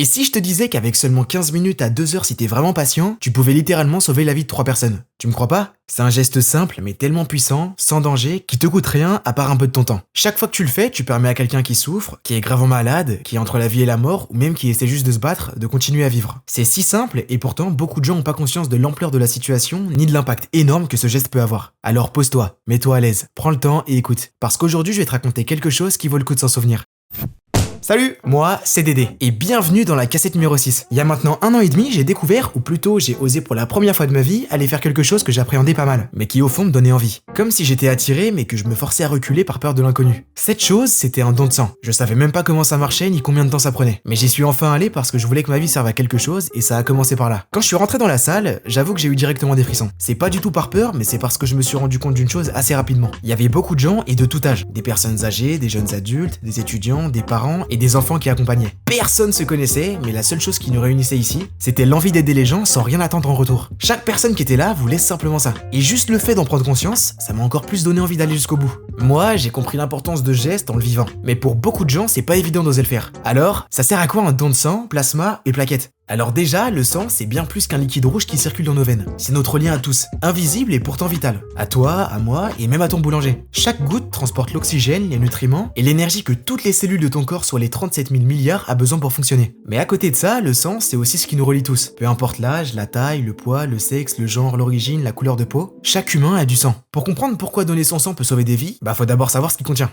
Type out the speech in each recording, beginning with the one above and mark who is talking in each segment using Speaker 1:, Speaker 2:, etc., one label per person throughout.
Speaker 1: Et si je te disais qu'avec seulement 15 minutes à 2 heures si t'es vraiment patient, tu pouvais littéralement sauver la vie de 3 personnes? Tu me crois pas? C'est un geste simple mais tellement puissant, sans danger, qui te coûte rien à part un peu de ton temps. Chaque fois que tu le fais, tu permets à quelqu'un qui souffre, qui est gravement malade, qui est entre la vie et la mort, ou même qui essaie juste de se battre, de continuer à vivre. C'est si simple et pourtant beaucoup de gens n'ont pas conscience de l'ampleur de la situation, ni de l'impact énorme que ce geste peut avoir. Alors pose-toi, mets-toi à l'aise, prends le temps et écoute. Parce qu'aujourd'hui je vais te raconter quelque chose qui vaut le coup de s'en souvenir. Salut, moi c'est Dédé et bienvenue dans la cassette numéro 6. Il y a maintenant 1 an et demi, j'ai découvert, ou plutôt j'ai osé pour la première fois de ma vie, aller faire quelque chose que j'appréhendais pas mal, mais qui au fond me donnait envie. Comme si j'étais attiré mais que je me forçais à reculer par peur de l'inconnu. Cette chose, c'était un don de sang. Je savais même pas comment ça marchait ni combien de temps ça prenait. Mais j'y suis enfin allé parce que je voulais que ma vie serve à quelque chose et ça a commencé par là. Quand je suis rentré dans la salle, j'avoue que j'ai eu directement des frissons. C'est pas du tout par peur, mais c'est parce que je me suis rendu compte d'une chose assez rapidement. Il y avait beaucoup de gens et de tout âge. Des personnes âgées, des jeunes adultes, des étudiants, des parents et des enfants qui accompagnaient. Personne se connaissait, mais la seule chose qui nous réunissait ici, c'était l'envie d'aider les gens sans rien attendre en retour. Chaque personne qui était là voulait simplement ça. Et juste le fait d'en prendre conscience, ça m'a encore plus donné envie d'aller jusqu'au bout. Moi, j'ai compris l'importance de gestes en le vivant. Mais pour beaucoup de gens, c'est pas évident d'oser le faire. Alors, ça sert à quoi un don de sang, plasma et plaquettes? Alors déjà, le sang, c'est bien plus qu'un liquide rouge qui circule dans nos veines. C'est notre lien à tous, invisible et pourtant vital. À toi, à moi et même à ton boulanger. Chaque goutte transporte l'oxygène, les nutriments et l'énergie que toutes les cellules de ton corps, soit les 37 000 milliards, a besoin pour fonctionner. Mais à côté de ça, le sang, c'est aussi ce qui nous relie tous. Peu importe l'âge, la taille, le poids, le sexe, le genre, l'origine, la couleur de peau, chaque humain a du sang. Pour comprendre pourquoi donner son sang peut sauver des vies, faut d'abord savoir ce qu'il contient.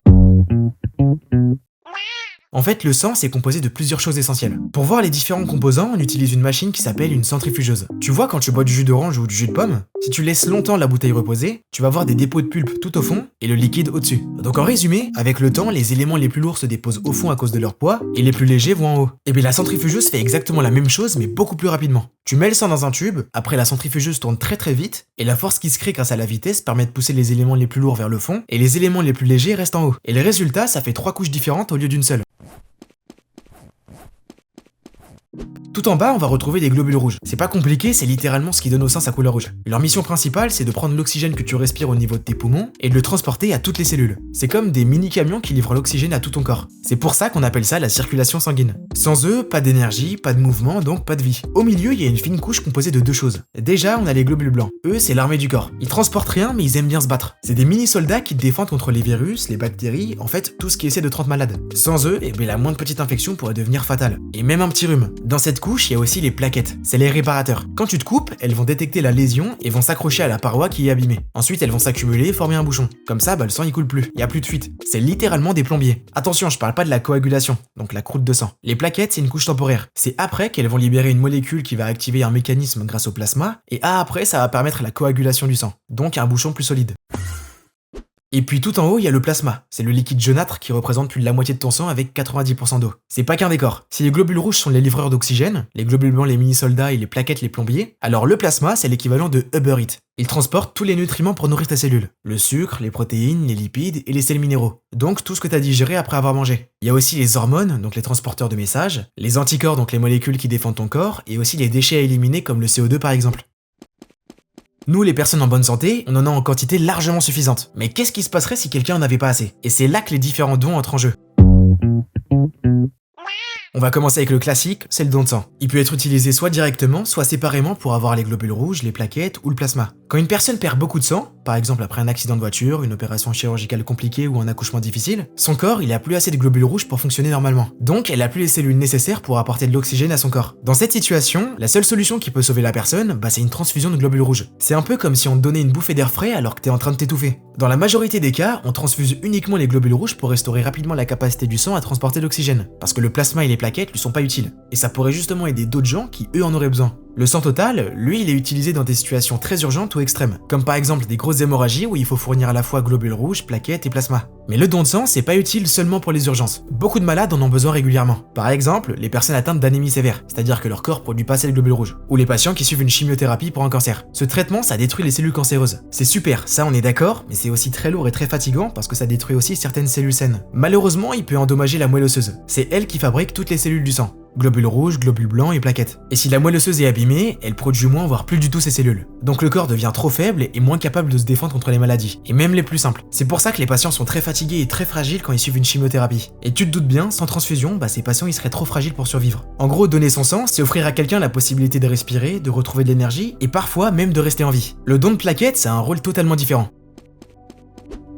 Speaker 1: En fait, le sang, c'est composé de plusieurs choses essentielles. Pour voir les différents composants, on utilise une machine qui s'appelle une centrifugeuse. Tu vois, quand tu bois du jus d'orange ou du jus de pomme, si tu laisses longtemps la bouteille reposer, tu vas voir des dépôts de pulpe tout au fond et le liquide au-dessus. Donc en résumé, avec le temps, les éléments les plus lourds se déposent au fond à cause de leur poids et les plus légers vont en haut. Et bien la centrifugeuse fait exactement la même chose mais beaucoup plus rapidement. Tu mets le sang dans un tube, après la centrifugeuse tourne très très vite et la force qui se crée grâce à la vitesse permet de pousser les éléments les plus lourds vers le fond et les éléments les plus légers restent en haut. Et le résultat, ça fait 3 couches différentes au lieu d'une seule. Tout en bas, on va retrouver des globules rouges. C'est pas compliqué, c'est littéralement ce qui donne au sang sa couleur rouge. Leur mission principale, c'est de prendre l'oxygène que tu respires au niveau de tes poumons et de le transporter à toutes les cellules. C'est comme des mini-camions qui livrent l'oxygène à tout ton corps. C'est pour ça qu'on appelle ça la circulation sanguine. Sans eux, pas d'énergie, pas de mouvement, donc pas de vie. Au milieu, il y a une fine couche composée de 2 choses. Déjà, on a les globules blancs. Eux, c'est l'armée du corps. Ils transportent rien, mais ils aiment bien se battre. C'est des mini-soldats qui te défendent contre les virus, les bactéries, en fait, tout ce qui essaie de te rendre malade. Sans eux, la moindre petite infection pourrait devenir fatale. Et même un petit rhume. Dans cette couche, il y a aussi les plaquettes, c'est les réparateurs. Quand tu te coupes, elles vont détecter la lésion et vont s'accrocher à la paroi qui est abîmée. Ensuite, elles vont s'accumuler et former un bouchon. Comme ça, le sang il coule plus, il y a plus de fuite. C'est littéralement des plombiers. Attention, je parle pas de la coagulation, donc la croûte de sang. Les plaquettes, c'est une couche temporaire. C'est après qu'elles vont libérer une molécule qui va activer un mécanisme grâce au plasma, et après, ça va permettre la coagulation du sang, donc un bouchon plus solide. Et puis tout en haut, il y a le plasma. C'est le liquide jaunâtre qui représente plus de la moitié de ton sang avec 90% d'eau. C'est pas qu'un décor. Si les globules rouges sont les livreurs d'oxygène, les globules blancs les mini-soldats et les plaquettes les plombiers, alors le plasma, c'est l'équivalent de Uber Eats. Il transporte tous les nutriments pour nourrir ta cellule. Le sucre, les protéines, les lipides et les sels minéraux. Donc tout ce que tu as digéré après avoir mangé. Il y a aussi les hormones, donc les transporteurs de messages, les anticorps, donc les molécules qui défendent ton corps, et aussi les déchets à éliminer comme le CO2 par exemple. Nous, les personnes en bonne santé, on en a en quantité largement suffisante. Mais qu'est-ce qui se passerait si quelqu'un en avait pas assez? Et c'est là que les différents dons entrent en jeu. On va commencer avec le classique, c'est le don de sang. Il peut être utilisé soit directement, soit séparément pour avoir les globules rouges, les plaquettes ou le plasma. Quand une personne perd beaucoup de sang, par exemple après un accident de voiture, une opération chirurgicale compliquée ou un accouchement difficile, son corps il a plus assez de globules rouges pour fonctionner normalement. Donc elle a plus les cellules nécessaires pour apporter de l'oxygène à son corps. Dans cette situation, la seule solution qui peut sauver la personne, c'est une transfusion de globules rouges. C'est un peu comme si on te donnait une bouffée d'air frais alors que t'es en train de t'étouffer. Dans la majorité des cas, on transfuse uniquement les globules rouges pour restaurer rapidement la capacité du sang à transporter l'oxygène, parce que le plasma et les plaquettes lui sont pas utiles. Et ça pourrait justement aider d'autres gens qui eux en auraient besoin. Le sang total, lui, il est utilisé dans des situations très urgentes ou extrêmes, comme par exemple des grosses hémorragies où il faut fournir à la fois globules rouges, plaquettes et plasma. Mais le don de sang, c'est pas utile seulement pour les urgences. Beaucoup de malades en ont besoin régulièrement. Par exemple, les personnes atteintes d'anémie sévère, c'est-à-dire que leur corps produit pas assez de globules rouges, ou les patients qui suivent une chimiothérapie pour un cancer. Ce traitement, ça détruit les cellules cancéreuses. C'est super, ça on est d'accord, mais c'est aussi très lourd et très fatigant parce que ça détruit aussi certaines cellules saines. Malheureusement, il peut endommager la moelle osseuse. C'est elle qui fabrique toutes les cellules du sang. globules rouges, globules blancs et plaquettes. Et si la moelle osseuse est abîmée, elle produit moins voire plus du tout ces cellules. Donc le corps devient trop faible et moins capable de se défendre contre les maladies, et même les plus simples. C'est pour ça que les patients sont très fatigués et très fragiles quand ils suivent une chimiothérapie. Et tu te doutes bien, sans transfusion, ces patients ils seraient trop fragiles pour survivre. En gros, donner son sang, c'est offrir à quelqu'un la possibilité de respirer, de retrouver de l'énergie et parfois même de rester en vie. Le don de plaquettes, ça a un rôle totalement différent.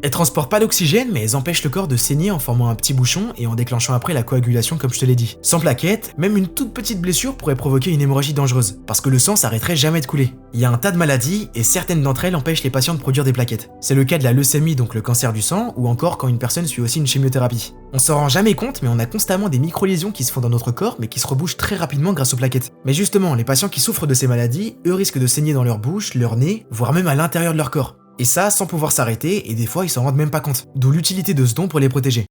Speaker 1: Elles transportent pas d'oxygène, mais elles empêchent le corps de saigner en formant un petit bouchon et en déclenchant après la coagulation comme je te l'ai dit. Sans plaquettes, même une toute petite blessure pourrait provoquer une hémorragie dangereuse, parce que le sang s'arrêterait jamais de couler. Il y a un tas de maladies, et certaines d'entre elles empêchent les patients de produire des plaquettes. C'est le cas de la leucémie, donc le cancer du sang, ou encore quand une personne suit aussi une chimiothérapie. On s'en rend jamais compte, mais on a constamment des micro-lésions qui se font dans notre corps, mais qui se rebougent très rapidement grâce aux plaquettes. Mais justement, les patients qui souffrent de ces maladies, eux risquent de saigner dans leur bouche, leur nez, voire même à l'intérieur de leur corps. Et ça sans pouvoir s'arrêter, et des fois ils s'en rendent même pas compte. D'où l'utilité de ce don pour les protéger.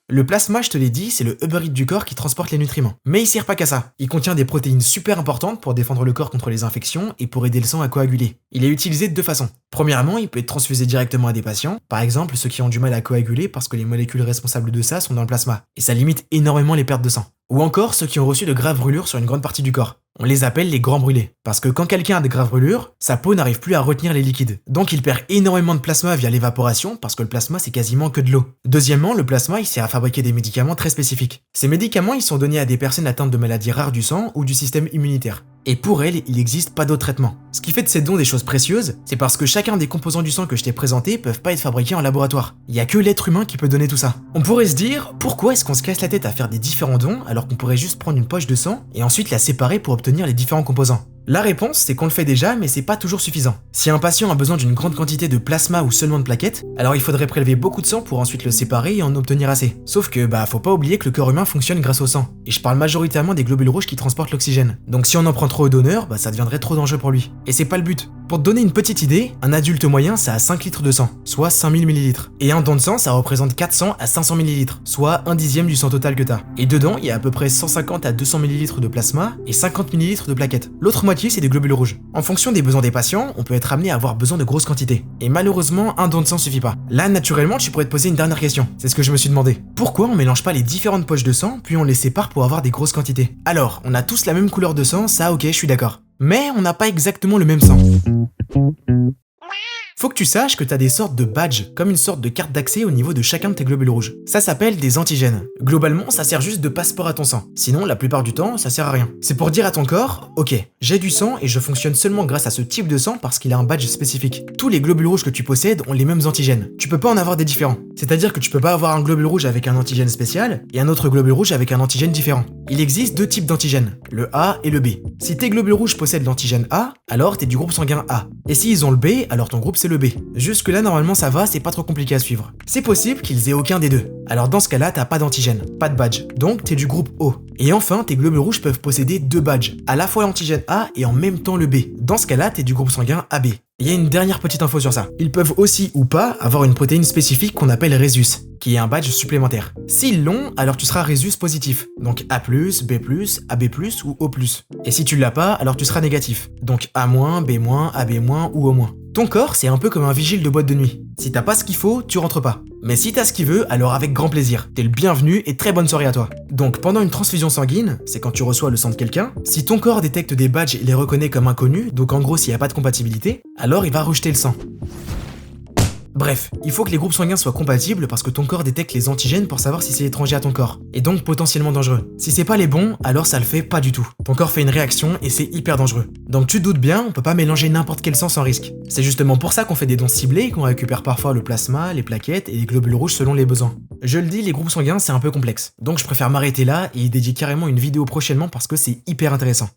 Speaker 1: Le plasma, je te l'ai dit, c'est le Uber Eats du corps qui transporte les nutriments. Mais il sert pas qu'à ça. Il contient des protéines super importantes pour défendre le corps contre les infections et pour aider le sang à coaguler. Il est utilisé de deux façons. Premièrement, il peut être transfusé directement à des patients, par exemple ceux qui ont du mal à coaguler parce que les molécules responsables de ça sont dans le plasma. Et ça limite énormément les pertes de sang. Ou encore ceux qui ont reçu de graves brûlures sur une grande partie du corps. On les appelle les grands brûlés. Parce que quand quelqu'un a de graves brûlures, sa peau n'arrive plus à retenir les liquides. Donc il perd énormément de plasma via l'évaporation parce que le plasma c'est quasiment que de l'eau. Deuxièmement, le plasma il sert à fabriquer des médicaments très spécifiques. Ces médicaments ils sont donnés à des personnes atteintes de maladies rares du sang ou du système immunitaire. Et pour elles, il n'existe pas d'autre traitement. Ce qui fait de ces dons des choses précieuses, c'est parce que chacun des composants du sang que je t'ai présentés peuvent pas être fabriqués en laboratoire. Il y a que l'être humain qui peut donner tout ça. On pourrait se dire, pourquoi est-ce qu'on se casse la tête à faire des différents dons alors qu'on pourrait juste prendre une poche de sang et ensuite la séparer pour obtenir les différents composants? La réponse, c'est qu'on le fait déjà, mais c'est pas toujours suffisant. Si un patient a besoin d'une grande quantité de plasma ou seulement de plaquettes, alors il faudrait prélever beaucoup de sang pour ensuite le séparer et en obtenir assez. Sauf que, faut pas oublier que le corps humain fonctionne grâce au sang. Et je parle majoritairement des globules rouges qui transportent l'oxygène. Donc si on en prend trop au donneur, ça deviendrait trop dangereux pour lui. Et c'est pas le but. Pour te donner une petite idée, un adulte moyen, ça a 5 litres de sang, soit 5000 ml. Et un don de sang, ça représente 400 à 500 ml, soit un dixième du sang total que t'as. Et dedans, il y a à peu près 150 à 200 ml de plasma et 50 ml de plaquettes. L'autre moitié, c'est des globules rouges. En fonction des besoins des patients, on peut être amené à avoir besoin de grosses quantités. Et malheureusement, un don de sang suffit pas. Là, naturellement, tu pourrais te poser une dernière question. C'est ce que je me suis demandé. Pourquoi on mélange pas les différentes poches de sang, puis on les sépare pour avoir des grosses quantités? Alors, on a tous la même couleur de sang, ça ok, je suis d'accord. Mais on n'a pas exactement le même sang. Faut que tu saches que t'as des sortes de badges, comme une sorte de carte d'accès au niveau de chacun de tes globules rouges. Ça s'appelle des antigènes. Globalement, ça sert juste de passeport à ton sang. Sinon, la plupart du temps, ça sert à rien. C'est pour dire à ton corps, ok, j'ai du sang et je fonctionne seulement grâce à ce type de sang parce qu'il a un badge spécifique. Tous les globules rouges que tu possèdes ont les mêmes antigènes. Tu peux pas en avoir des différents. C'est-à-dire que tu peux pas avoir un globule rouge avec un antigène spécial et un autre globule rouge avec un antigène différent. Il existe deux types d'antigènes, le A et le B. Si tes globules rouges possèdent l'antigène A, alors t'es du groupe sanguin A. Et s'ils ont le B, alors ton groupe c'est le B. Jusque là normalement ça va, c'est pas trop compliqué à suivre. C'est possible qu'ils aient aucun des deux. Alors dans ce cas-là, t'as pas d'antigène, pas de badge. Donc t'es du groupe O. Et enfin, tes globules rouges peuvent posséder deux badges, à la fois l'antigène A et en même temps le B. Dans ce cas-là, t'es du groupe sanguin AB. Il y a une dernière petite info sur ça. Ils peuvent aussi ou pas avoir une protéine spécifique qu'on appelle Rhésus, qui est un badge supplémentaire. S'ils l'ont, alors tu seras Rhésus positif, donc A+, B+, AB+, ou O+. Et si tu l'as pas, alors tu seras négatif, donc A-, B-, AB- ou O-. Ton corps, c'est un peu comme un vigile de boîte de nuit. Si t'as pas ce qu'il faut, tu rentres pas. Mais si t'as ce qu'il veut, alors avec grand plaisir. T'es le bienvenu et très bonne soirée à toi. Donc pendant une transfusion sanguine, c'est quand tu reçois le sang de quelqu'un, si ton corps détecte des badges et les reconnaît comme inconnus, donc en gros s'il n'y a pas de compatibilité, alors il va rejeter le sang. Bref, il faut que les groupes sanguins soient compatibles parce que ton corps détecte les antigènes pour savoir si c'est étranger à ton corps, et donc potentiellement dangereux. Si c'est pas les bons, alors ça le fait pas du tout. Ton corps fait une réaction et c'est hyper dangereux. Donc tu te doutes bien, on peut pas mélanger n'importe quel sang sans risque. C'est justement pour ça qu'on fait des dons ciblés et qu'on récupère parfois le plasma, les plaquettes et les globules rouges selon les besoins. Je le dis, les groupes sanguins c'est un peu complexe, donc je préfère m'arrêter là et y dédier carrément une vidéo prochainement parce que c'est hyper intéressant.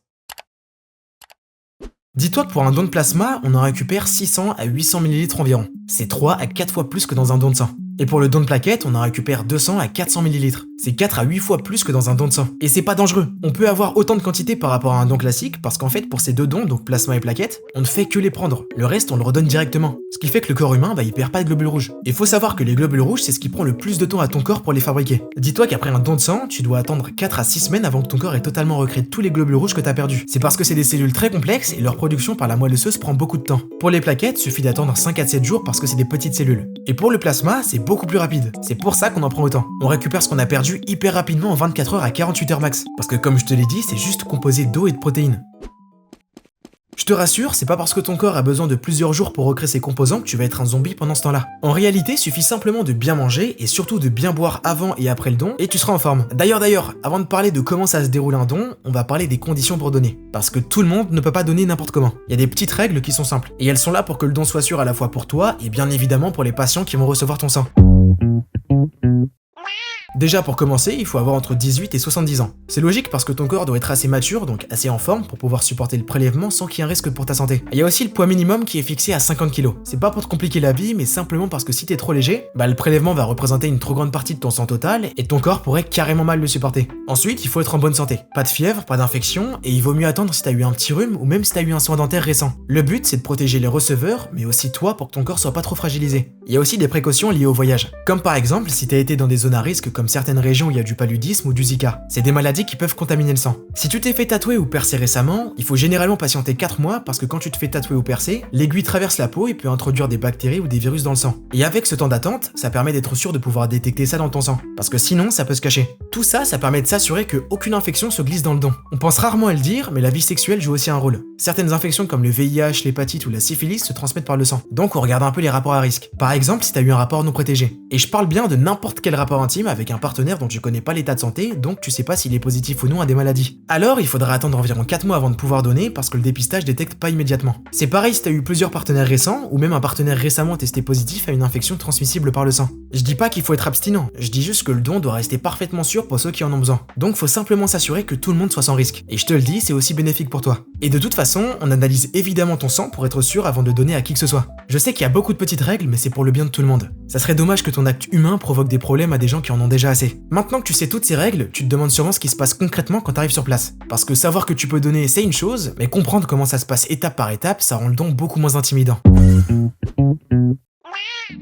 Speaker 1: Dis-toi que pour un don de plasma, on en récupère 600 à 800 ml environ. C'est 3 à 4 fois plus que dans un don de sang. Et pour le don de plaquettes, on en récupère 200 à 400 ml. C'est 4 à 8 fois plus que dans un don de sang. Et c'est pas dangereux. On peut avoir autant de quantité par rapport à un don classique parce qu'en fait, pour ces deux dons, donc plasma et plaquettes, on ne fait que les prendre. Le reste, on le redonne directement. Ce qui fait que le corps humain, il perd pas de globules rouges. Et faut savoir que les globules rouges, c'est ce qui prend le plus de temps à ton corps pour les fabriquer. Dis-toi qu'après un don de sang, tu dois attendre 4 à 6 semaines avant que ton corps ait totalement recréé tous les globules rouges que t'as perdus. C'est parce que c'est des cellules très complexes et leur production par la moelle osseuse prend beaucoup de temps. Pour les plaquettes, suffit d'attendre 5 à 7 jours parce que c'est des petites cellules. Et pour le plasma, c'est beaucoup plus rapide. C'est pour ça qu'on en prend autant. On récupère ce qu'on a perdu hyper rapidement en 24 heures à 48 heures max. Parce que comme je te l'ai dit, c'est juste composé d'eau et de protéines. Je te rassure, c'est pas parce que ton corps a besoin de plusieurs jours pour recréer ses composants que tu vas être un zombie pendant ce temps-là. En réalité, il suffit simplement de bien manger et surtout de bien boire avant et après le don et tu seras en forme. D'ailleurs, avant de parler de comment ça se déroule un don, on va parler des conditions pour donner. Parce que tout le monde ne peut pas donner n'importe comment. Il y a des petites règles qui sont simples. Et elles sont là pour que le don soit sûr à la fois pour toi et bien évidemment pour les patients qui vont recevoir ton sang. Déjà pour commencer, il faut avoir entre 18 et 70 ans. C'est logique parce que ton corps doit être assez mature, donc assez en forme pour pouvoir supporter le prélèvement sans qu'il y ait un risque pour ta santé. Il y a aussi le poids minimum qui est fixé à 50 kg. C'est pas pour te compliquer la vie, mais simplement parce que si t'es trop léger, le prélèvement va représenter une trop grande partie de ton sang total et ton corps pourrait carrément mal le supporter. Ensuite, il faut être en bonne santé. Pas de fièvre, pas d'infection, et il vaut mieux attendre si t'as eu un petit rhume ou même si t'as eu un soin dentaire récent. Le but, c'est de protéger les receveurs, mais aussi toi pour que ton corps soit pas trop fragilisé. Il y a aussi des précautions liées au voyage. Comme par exemple, si t'as été dans des zones à risque comme certaines régions où il y a du paludisme ou du Zika. C'est des maladies qui peuvent contaminer le sang. Si tu t'es fait tatouer ou percer récemment, il faut généralement patienter 4 mois parce que quand tu te fais tatouer ou percer, l'aiguille traverse la peau et peut introduire des bactéries ou des virus dans le sang. Et avec ce temps d'attente, ça permet d'être sûr de pouvoir détecter ça dans ton sang. Parce que sinon, ça peut se cacher. Tout ça, ça permet de s'assurer qu'aucune infection se glisse dans le don. On pense rarement à le dire, mais la vie sexuelle joue aussi un rôle. Certaines infections comme le VIH, l'hépatite ou la syphilis se transmettent par le sang. Donc on regarde un peu les rapports à risque. Par exemple, si t'as eu un rapport non protégé. Et je parle bien de n'importe quel rapport intime avec un partenaire dont tu connais pas l'état de santé, donc tu sais pas s'il est positif ou non à des maladies. Alors il faudra attendre environ 4 mois avant de pouvoir donner parce que le dépistage détecte pas immédiatement. C'est pareil si t'as eu plusieurs partenaires récents ou même un partenaire récemment testé positif à une infection transmissible par le sang. Je dis pas qu'il faut être abstinent, je dis juste que le don doit rester parfaitement sûr pour ceux qui en ont besoin. Donc faut simplement s'assurer que tout le monde soit sans risque. Et je te le dis, c'est aussi bénéfique pour toi. Et de toute façon, on analyse évidemment ton sang pour être sûr avant de donner à qui que ce soit. Je sais qu'il y a beaucoup de petites règles, mais c'est pour le bien de tout le monde. Ça serait dommage que ton acte humain provoque des problèmes à des gens qui en ont déjà assez. Maintenant que tu sais toutes ces règles, tu te demandes sûrement ce qui se passe concrètement quand t'arrives sur place. Parce que savoir que tu peux donner, c'est une chose, mais comprendre comment ça se passe étape par étape, ça rend le don beaucoup moins intimidant.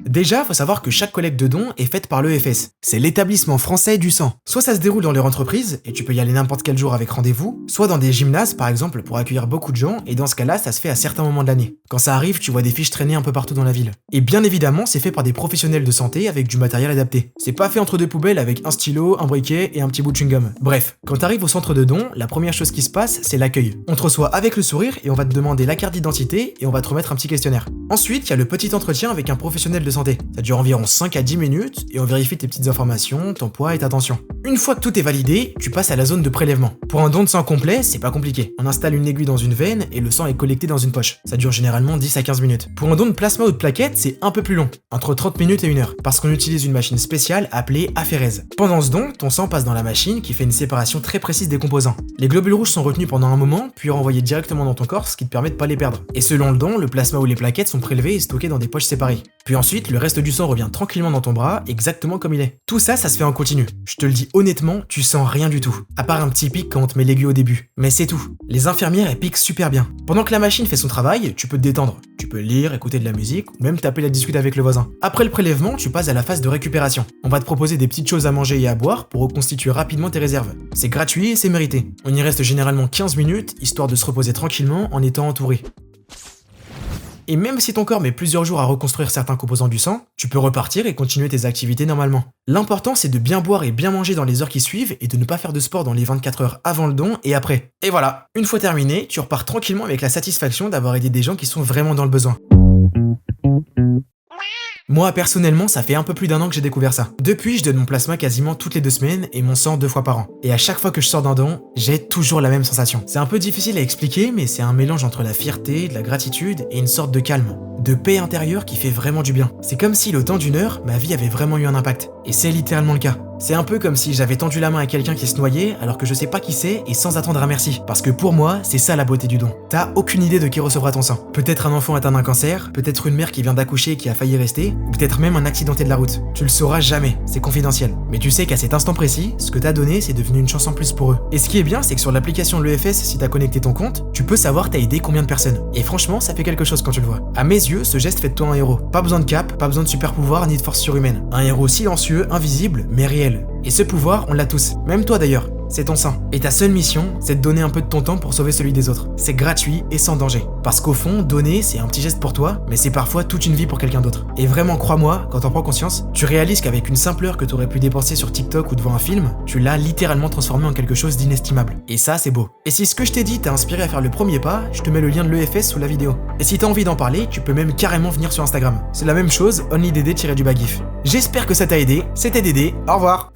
Speaker 1: Déjà, faut savoir que chaque collecte de dons est faite par l'EFS. C'est l'établissement français du sang. Soit ça se déroule dans leur entreprise, et tu peux y aller n'importe quel jour avec rendez-vous, soit dans des gymnases par exemple pour accueillir beaucoup de gens, et dans ce cas-là, ça se fait à certains moments de l'année. Quand ça arrive, tu vois des fiches traîner un peu partout dans la ville. Et bien évidemment, c'est fait par des professionnels de santé avec du matériel adapté. C'est pas fait entre deux poubelles avec un stylo, un briquet et un petit bout de chewing-gum. Bref, quand t'arrives au centre de dons, la première chose qui se passe, c'est l'accueil. On te reçoit avec le sourire et on va te demander la carte d'identité et on va te remettre un petit questionnaire. Ensuite, il y a le petit entretien avec un professionnel de santé. Ça dure environ 5 à 10 minutes et on vérifie tes petites informations, ton poids et ta tension. Une fois que tout est validé, tu passes à la zone de prélèvement. Pour un don de sang complet, c'est pas compliqué. On installe une aiguille dans une veine et le sang est collecté dans une poche. Ça dure généralement 10 à 15 minutes. Pour un don de plasma ou de plaquettes, c'est un peu plus long, entre 30 minutes et 1 heure, parce qu'on utilise une machine spéciale appelée aphérèse. Pendant ce don, ton sang passe dans la machine qui fait une séparation très précise des composants. Les globules rouges sont retenus pendant un moment, puis renvoyés directement dans ton corps, ce qui te permet de pas les perdre. Et selon le don, le plasma ou les plaquettes sont prélevés et stockés dans des poches séparées. Puis ensuite, le reste du sang revient tranquillement dans ton bras, exactement comme il est. Tout ça, ça se fait en continu. Je te le dis honnêtement, tu sens rien du tout. À part un petit pic quand on te met l'aiguille au début. Mais c'est tout. Les infirmières, elles piquent super bien. Pendant que la machine fait son travail, tu peux te détendre. Tu peux lire, écouter de la musique, ou même taper la discute avec le voisin. Après le prélèvement, tu passes à la phase de récupération. On va te proposer des petites choses à manger et à boire pour reconstituer rapidement tes réserves. C'est gratuit et c'est mérité. On y reste généralement 15 minutes, histoire de se reposer tranquillement en étant entouré. Et même si ton corps met plusieurs jours à reconstruire certains composants du sang, tu peux repartir et continuer tes activités normalement. L'important c'est de bien boire et bien manger dans les heures qui suivent et de ne pas faire de sport dans les 24 heures avant le don et après. Et voilà, une fois terminé, tu repars tranquillement avec la satisfaction d'avoir aidé des gens qui sont vraiment dans le besoin. Moi, personnellement, ça fait un peu plus d'1 an que j'ai découvert ça. Depuis, je donne mon plasma quasiment toutes les 2 semaines et mon sang 2 fois par an. Et à chaque fois que je sors d'un don, j'ai toujours la même sensation. C'est un peu difficile à expliquer, mais c'est un mélange entre la fierté, de la gratitude et une sorte de calme, de paix intérieure qui fait vraiment du bien. C'est comme si, le temps d'une heure, ma vie avait vraiment eu un impact. Et c'est littéralement le cas. C'est un peu comme si j'avais tendu la main à quelqu'un qui se noyait alors que je sais pas qui c'est et sans attendre un merci. Parce que pour moi, c'est ça la beauté du don. T'as aucune idée de qui recevra ton sang. Peut-être un enfant atteint d'un cancer, peut-être une mère qui vient d'accoucher et qui a failli rester, ou peut-être même un accidenté de la route. Tu le sauras jamais, c'est confidentiel. Mais tu sais qu'à cet instant précis, ce que t'as donné, c'est devenu une chance en plus pour eux. Et ce qui est bien, c'est que sur l'application de l'EFS, si t'as connecté ton compte, tu peux savoir t'as aidé combien de personnes. Et franchement, ça fait quelque chose quand tu le vois. À mes yeux, ce geste fait de toi un héros. Pas besoin de cap, pas besoin de super pouvoir ni de force surhumaine. Un héros silencieux, invisible, mais réel. Et ce pouvoir, on l'a tous. Même toi d'ailleurs. c'est ton sang. Et ta seule mission, c'est de donner un peu de ton temps pour sauver celui des autres. C'est gratuit et sans danger. Parce qu'au fond, donner, c'est un petit geste pour toi, mais c'est parfois toute une vie pour quelqu'un d'autre. Et vraiment, crois-moi, quand t'en prends conscience, tu réalises qu'avec une simple heure que t'aurais pu dépenser sur TikTok ou devant un film, tu l'as littéralement transformé en quelque chose d'inestimable. Et ça, c'est beau. Et si ce que je t'ai dit t'a inspiré à faire le premier pas, je te mets le lien de l'EFS sous la vidéo. Et si t'as envie d'en parler, tu peux même carrément venir sur Instagram. C'est la même chose, onlyddd-du-bas-gif. J'espère que ça t'a aidé, c'était Dédé, au revoir.